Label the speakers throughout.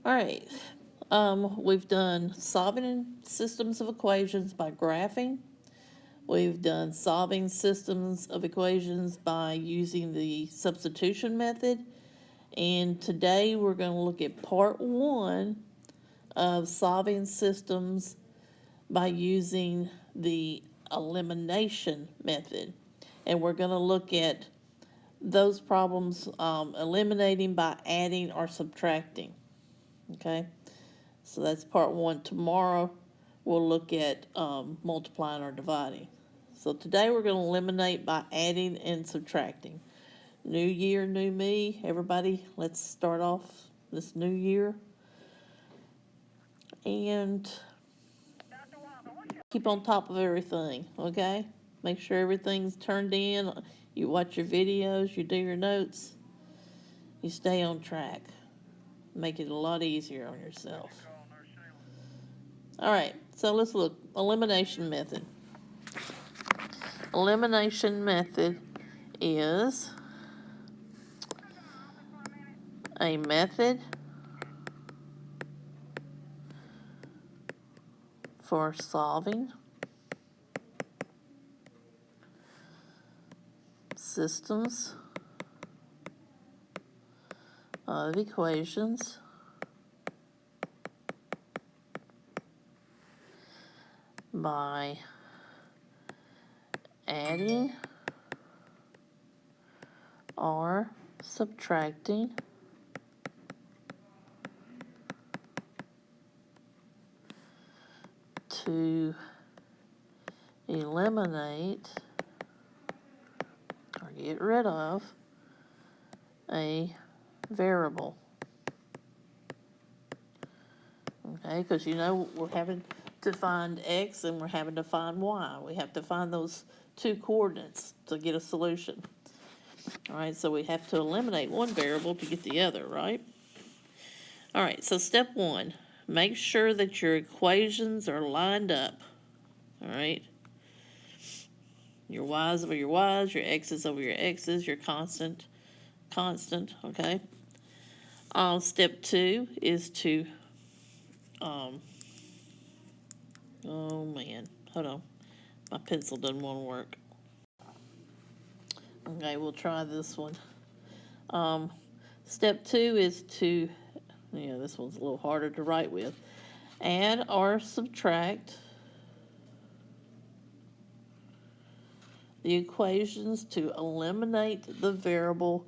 Speaker 1: All right. We've done solving systems of equations by graphing. We've done solving systems of equations by using the substitution method. And today we're going to look at part one of solving systems by using the elimination method. And we're going to look at those problems eliminating by adding or subtracting. Okay, so that's part one. Tomorrow we'll look at multiplying or dividing. So today we're going to eliminate by adding and subtracting. New year, new me. Everybody, let's start off this new year and keep on top of everything, okay? Make sure everything's turned in. You watch your videos, you do your notes, you stay on track. Make it a lot easier on yourself. All right, so let's look. Elimination method. Elimination method is a method for solving systems of equations by adding or subtracting to eliminate or get rid of a variable. Okay, because you know we're having to find x and we're having to find y. We have to find those two coordinates to get a solution. All right, so we have to eliminate one variable to get the other, right? All right, so step one, make sure that your equations are lined up. All right, your y's over your y's, your x's over your x's, your constant, okay? Step two is to, oh man, hold on, my pencil doesn't want to work. Okay, we'll try this one. Step two is to, this one's a little harder to write with. Add or subtract the equations to eliminate the variable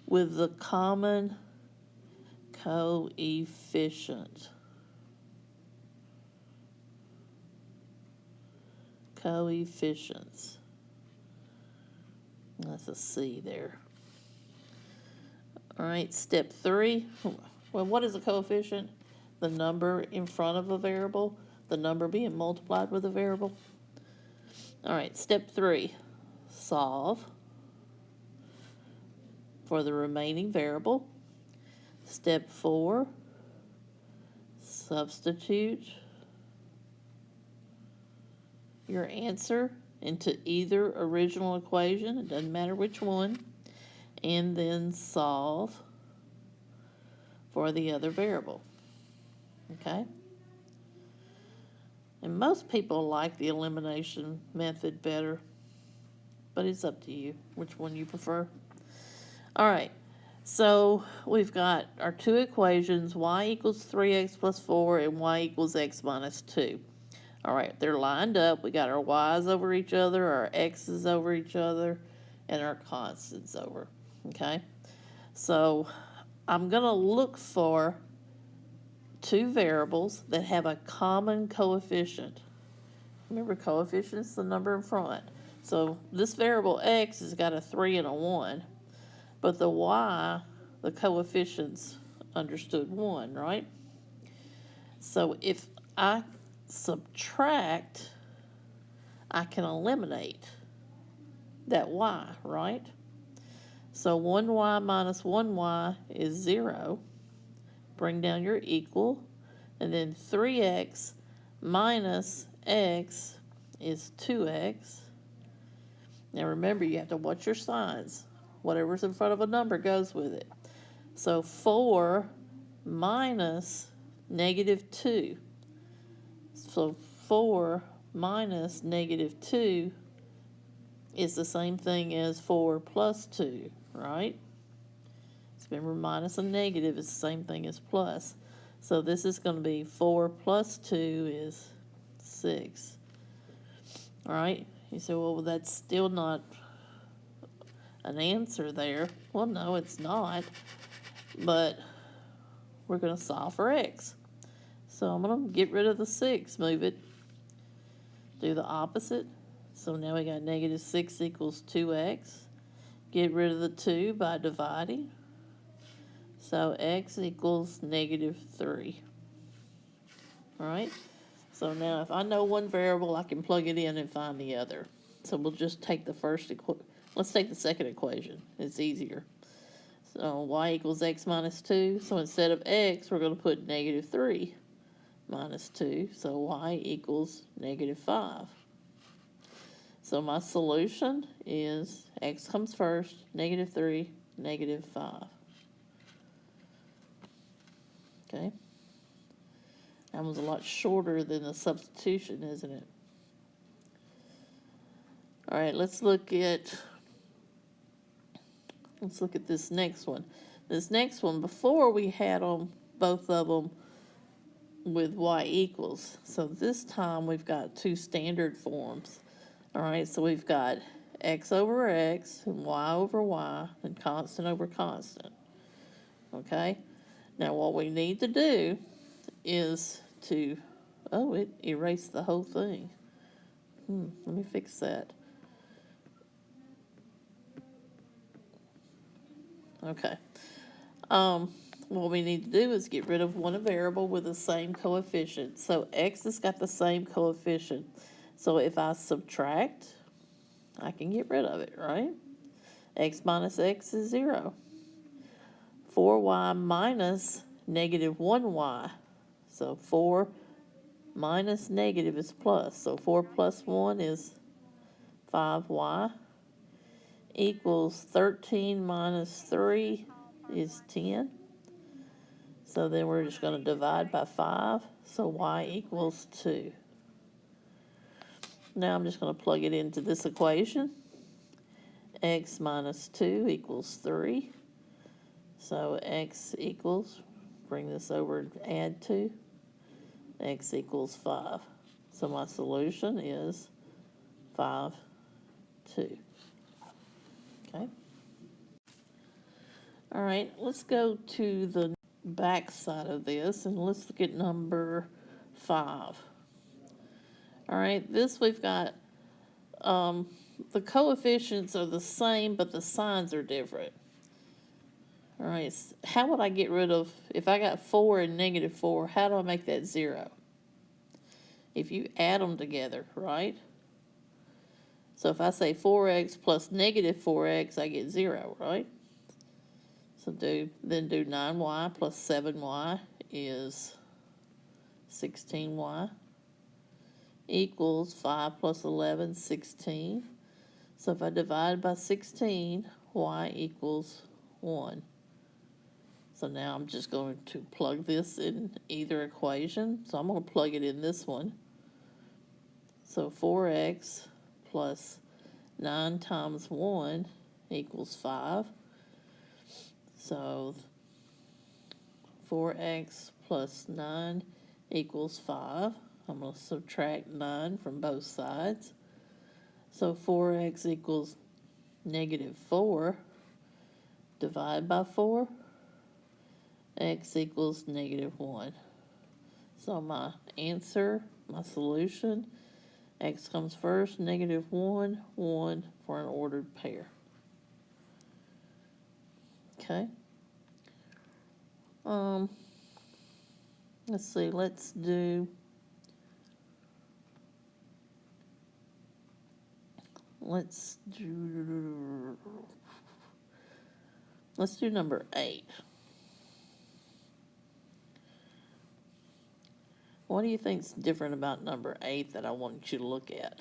Speaker 1: with the common coefficient. Coefficients. That's a C there. All right, step three. Well, what is a coefficient? The number in front of a variable, the number being multiplied with a variable. All right, step three. Solve for the remaining variable. Step four. Substitute your answer into either original equation, it doesn't matter which one, and then solve for the other variable. Okay? And most people like the elimination method better, but it's up to you which one you prefer. All right, so we've got our two equations, y equals 3x plus 4 and y equals x minus 2. All right, they're lined up. We got our y's over each other, our x's over each other, and our constants over, okay? So I'm going to look for two variables that have a common coefficient. Remember, coefficient's the number in front. So this variable x has got a 3 and a 1, but the y, the coefficient's understood 1, right? So if I subtract, I can eliminate that y, right? So 1y minus 1y is 0. Bring down your equal. And then 3x minus x is 2x. Now remember, you have to watch your signs. Whatever's in front of a number goes with it. So 4 minus negative 2. So 4 minus negative 2 is the same thing as 4 plus 2, right? So remember, minus a negative is the same thing as plus. So this is going to be 4 plus 2 is 6. All right? You say, well, that's still not an answer there. Well, no, it's not. But we're going to solve for x. So I'm going to get rid of the 6, move it, do the opposite. So now we got negative 6 equals 2x. Get rid of the 2 by dividing. So x equals negative 3. All right? So now if I know one variable, I can plug it in and find the other. So we'll just take the let's take the second equation. It's easier. So y equals x minus 2. So instead of x, we're going to put negative 3 minus 2. So y equals negative 5. So my solution is x comes first, negative 3, negative 5. Okay? That was a lot shorter than the substitution, isn't it? All right, let's look at this next one. This next one, before we had them, both of them with y equals. So this time we've got two standard forms. All right, so we've got x over x and y over y and constant over constant. Okay? Now what we need to do is to, oh, it erased the whole thing. Let me fix that. Okay. What we need to do is get rid of one variable with the same coefficient. So x has got the same coefficient. So if I subtract, I can get rid of it, right? X minus x is 0. 4y minus negative 1y. So 4 minus negative is plus. So 4 plus 1 is 5y equals 13 minus 3 is 10. So then we're just going to divide by 5. So y equals 2. Now I'm just going to plug it into this equation. X minus 2 equals 3. So x equals, bring this over and add 2. X equals 5. So my solution is 5, 2. Okay. All right, let's go to the back side of this and let's look at number 5. All right, this we've got, the coefficients are the same, but the signs are different. All right, how would I get rid of, if I got 4 and negative 4, how do I make that 0? If you add them together, right? So if I say 4x plus negative 4x, I get 0, right? So then do 9y plus 7y is 16y equals 5 plus 11, 16. So if I divide by 16, y equals 1. So now I'm just going to plug this in either equation. So I'm going to plug it in this one. So 4x plus 9 times 1 equals 5. So 4x plus 9 equals 5. I'm going to subtract 9 from both sides. So 4x equals negative 4. Divide by 4. X equals negative 1. So my answer, my solution, x comes first, negative 1, 1 for an ordered pair. Okay. Let's see, let's do number 8. What do you think's different about number 8 that I want you to look at?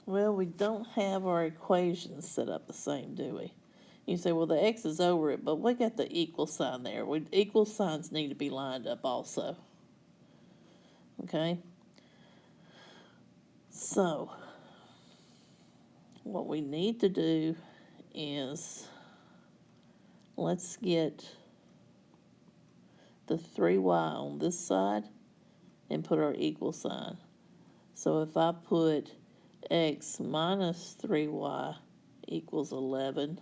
Speaker 1: Well, we don't have our equations set up the same, do we? You say, well, the x is over it, but we got the equal sign there. Equal signs need to be lined up also. Okay? So, what we need to do is, let's get the 3y on this side and put our equal sign. So if I put x minus 3y equals 11,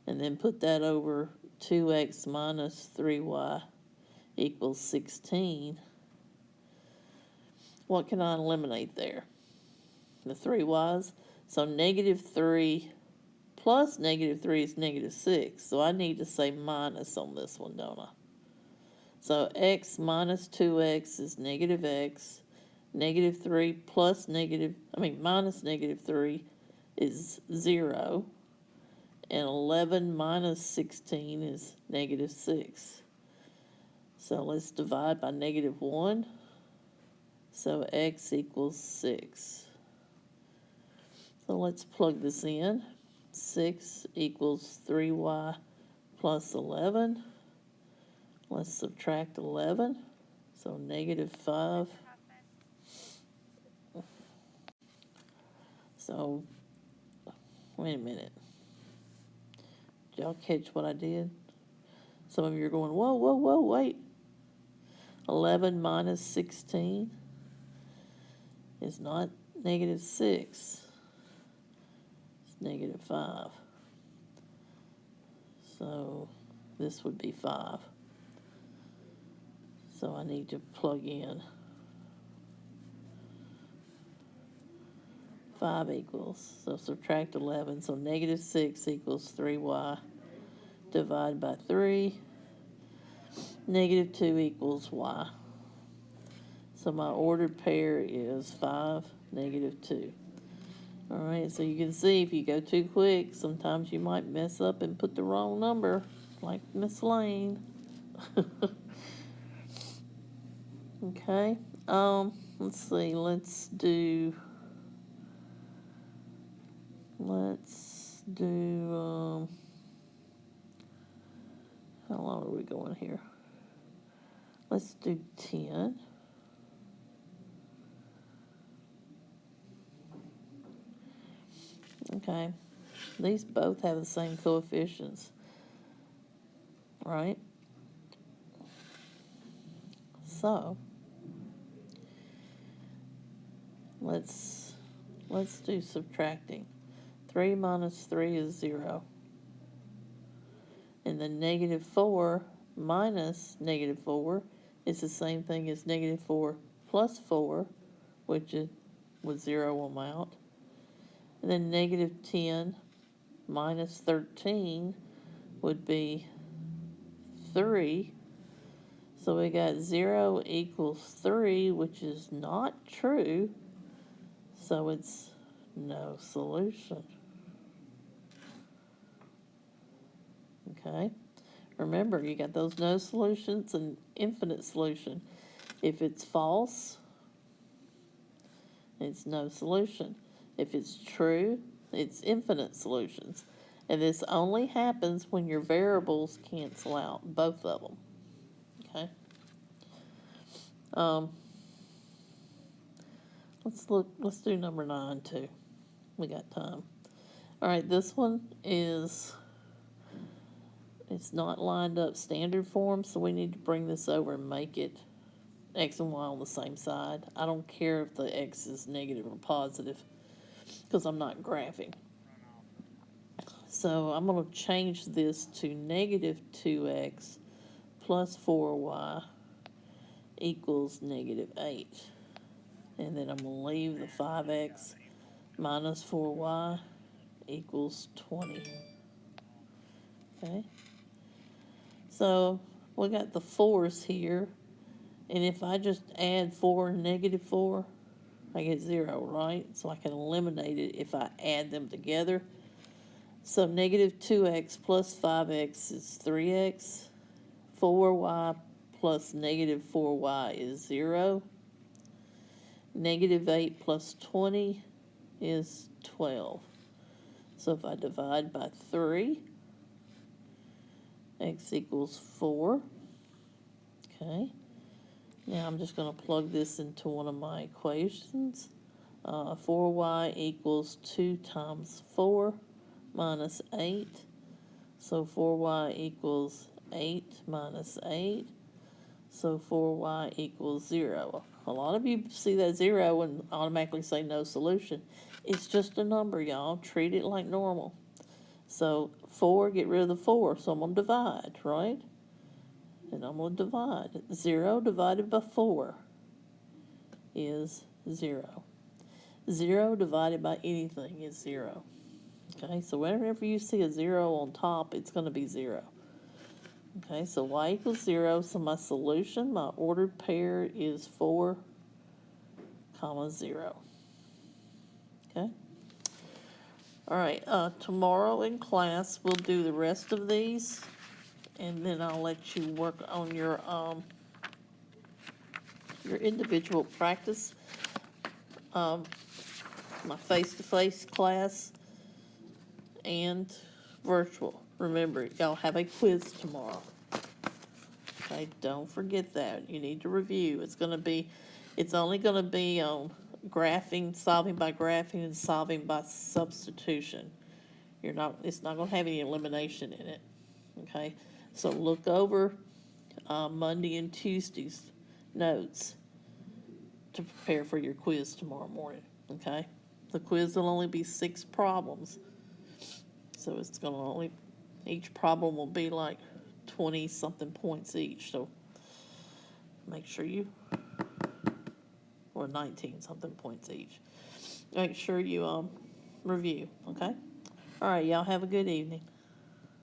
Speaker 1: and then put that over 2x minus 3y equals 16, what can I eliminate there? The 3y's. So negative 3 plus negative 3 is negative 6. So I need to say minus on this one, don't I? So x minus 2x is negative x. Negative 3 plus minus negative 3 is 0. And 11 minus 16 is negative 6. So let's divide by negative 1. So x equals 6. So let's plug this in. 6 equals 3y plus 11. Let's subtract 11. So negative 5. So, wait a minute. Did y'all catch what I did? Some of you are going, whoa, whoa, whoa, wait. 11 minus 16 is not negative 6. It's negative 5. So this would be 5. So I need to plug in 5 equals, so subtract 11, so negative 6 equals 3y, divide by 3, negative 2 equals y. So my ordered pair is 5, negative 2. All right, so you can see if you go too quick, sometimes you might mess up and put the wrong number, like Miss Lane. Okay, let's see, let's do, how long are we going here? Let's do 10. Okay, these both have the same coefficients, right? So, let's do subtracting. 3 minus 3 is 0. And then negative 4 minus negative 4 is the same thing as negative 4 plus 4, which is with 0 amount. And then negative 10 minus 13 would be 3. So we got 0 equals 3, which is not true. So it's no solution. Okay? Remember, you got those no solutions and infinite solution. If it's false, it's no solution. If it's true, it's infinite solutions. And this only happens when your variables cancel out, both of them. Okay? Let's do number 9 too. We got time. All right, this one is, it's not lined up standard form, so we need to bring this over and make it x and y on the same side. I don't care if the x is negative or positive, because I'm not graphing. So I'm going to change this to negative 2x plus 4y equals negative 8. And then I'm going to leave the 5x minus 4y equals 20. Okay? So we got the 4's here. And if I just add 4 and negative 4, I get 0, right? So I can eliminate it if I add them together. So negative 2x plus 5x is 3x. 4y plus negative 4y is 0. Negative 8 plus 20 is 12. So if I divide by 3, x equals 4. Okay. Now I'm just going to plug this into one of my equations. 4y equals 2 times 4 minus 8. So 4y equals 8 minus 8. So 4y equals 0. A lot of you see that 0 and automatically say no solution. It's just a number, y'all. Treat it like normal. So 4, get rid of the 4. So I'm going to divide, right? And I'm going to divide. 0 divided by 4 is 0. 0 divided by anything is 0. Okay, so whenever you see a 0 on top, it's going to be 0. Okay, so y equals 0, so my solution, my ordered pair is 4, comma 0. Okay? All right, tomorrow in class, we'll do the rest of these, and then I'll let you work on your individual practice. My face-to-face class and virtual. Remember, y'all have a quiz tomorrow. Okay, don't forget that. You need to review. It's only gonna be on graphing, solving by graphing, and solving by substitution. It's not gonna have any elimination in it. Okay, so look over Monday and Tuesday's notes to prepare for your quiz tomorrow morning. Okay, the quiz will only be 6 problems, so each problem will be like 20 something points each. So make sure or 19 something points each. Make sure you review. Okay. All right, y'all have a good evening.